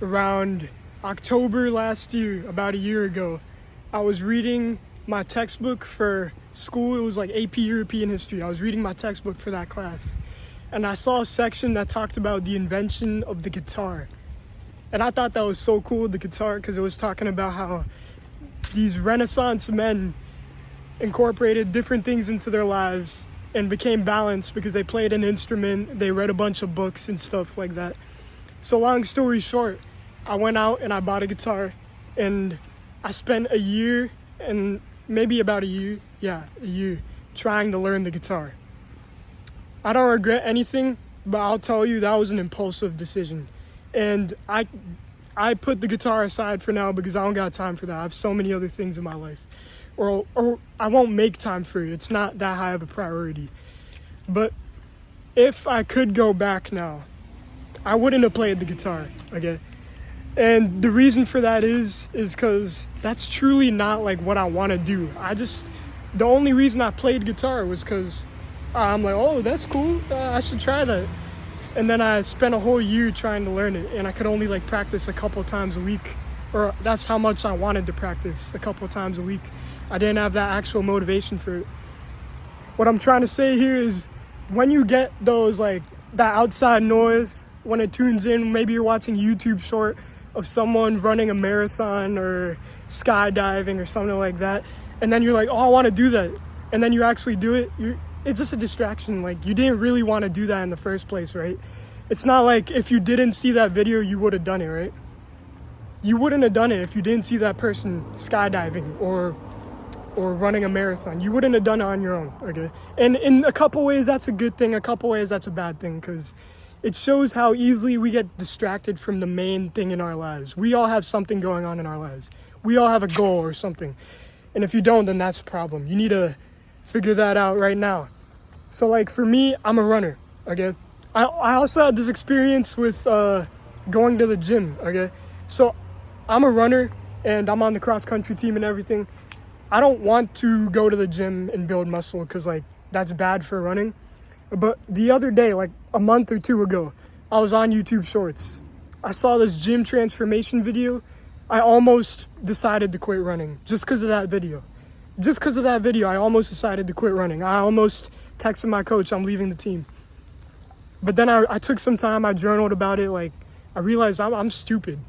around October last year, about a year ago, I was reading my textbook for school. It was like AP European History. I was reading my textbook for that class. And I saw a section that talked about the invention of the guitar. And I thought that was so cool, the guitar, because it was talking about how these Renaissance men incorporated different things into their lives and became balanced because they played an instrument, they read a bunch of books and stuff like that. So long story short, I went out and I bought a guitar, and I spent a year and maybe about a year trying to learn the guitar. I don't regret anything, but I'll tell you that was an impulsive decision. And I put the guitar aside for now because I don't got time for that. I have so many other things in my life. Or I won't make time for it. It's not that high of a priority. But if I could go back now, I wouldn't have played the guitar, okay? And the reason for that is because that's truly not like what I want to do. The only reason I played guitar was because I'm like, oh, that's cool. I should try that. And then I spent a whole year trying to learn it, and I could only like practice a couple times a week, or that's how much I wanted to practice, a couple times a week. I didn't have that actual motivation for it. What I'm trying to say here is when you get those like that outside noise, when it tunes in, maybe you're watching a YouTube short of someone running a marathon or skydiving or something like that, and then you're like, oh, I want to do that, and then you actually do it, it's just a distraction. Like, you didn't really want to do that in the first place, right? It's not like if you didn't see that video, you would have done it, right? You wouldn't have done it if you didn't see that person skydiving or running a marathon. You wouldn't have done it on your own, okay? And in a couple ways, that's a good thing. A couple ways, that's a bad thing, because it shows how easily we get distracted from the main thing in our lives. We all have something going on in our lives. We all have a goal or something. And if you don't, then that's a problem. You need to figure that out right now. So like for me, I'm a runner, okay? I also had this experience with going to the gym, okay? So I'm a runner and I'm on the cross country team and everything. I don't want to go to the gym and build muscle because like that's bad for running. But the other day, like a month or two ago, I was on YouTube Shorts. I saw this gym transformation video. I almost decided to quit running just because of that video. Just because of that video, I almost decided to quit running. I almost texted my coach, I'm leaving the team. But then I took some time, I journaled about it. Like, I realized I'm stupid.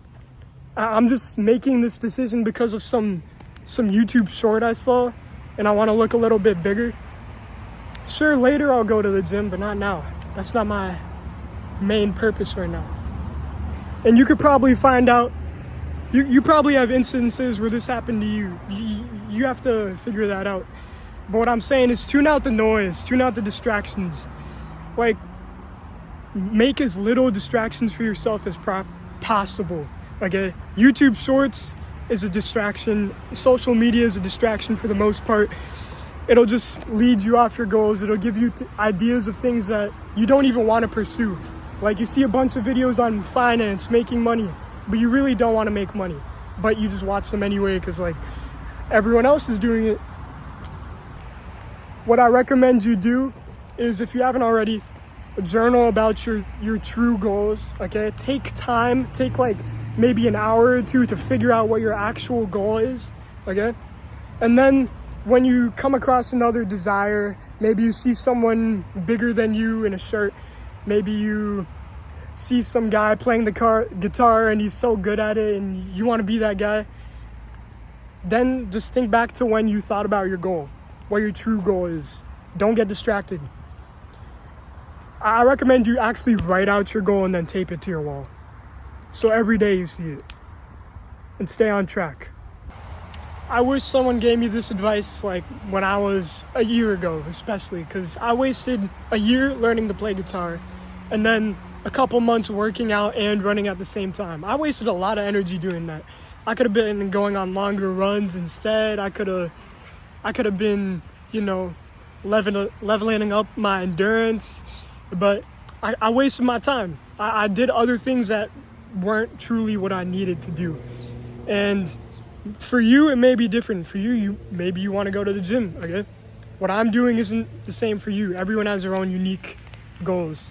I'm just making this decision because of some YouTube short I saw, and I want to look a little bit bigger. Sure, later I'll go to the gym, but not now. That's not my main purpose right now. And you could probably find out, you probably have instances where this happened to you. You have to figure that out. But what I'm saying is tune out the noise, tune out the distractions. Like, make as little distractions for yourself as possible, okay? YouTube Shorts is a distraction. Social media is a distraction for the most part. It'll just lead you off your goals. It'll give you ideas of things that you don't even want to pursue. Like, you see a bunch of videos on finance, making money, but you really don't want to make money. But you just watch them anyway because, like, everyone else is doing it. What I recommend you do is, if you haven't already, journal about your true goals, okay? Take time, take like maybe an hour or two to figure out what your actual goal is, okay? And then when you come across another desire, maybe you see someone bigger than you in a shirt, maybe you see some guy playing the guitar and he's so good at it and you want to be that guy, then just think back to when you thought about your goal, what your true goal is. Don't get distracted. I recommend you actually write out your goal and then tape it to your wall, so every day you see it, and stay on track. I wish someone gave me this advice like when I was a year ago, especially because I wasted a year learning to play guitar and then a couple months working out and running at the same time. I wasted a lot of energy doing that. I could have been going on longer runs instead. I could have been, leveling up my endurance, but I wasted my time. I did other things that weren't truly what I needed to do. And for you, it may be different. For you, maybe you want to go to the gym, okay? What I'm doing isn't the same for you. Everyone has their own unique goals.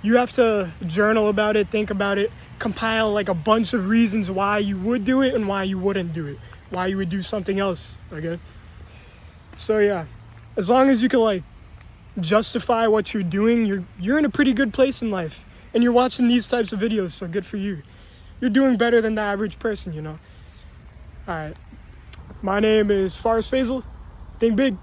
You have to journal about it, think about it, compile like a bunch of reasons why you would do it and why you wouldn't do it, why you would do something else, okay? So yeah, as long as you can like justify what you're doing, you're in a pretty good place in life. And you're watching these types of videos, so good for you. You're doing better than the average person, you know? All right. My name is Faaris. Think big.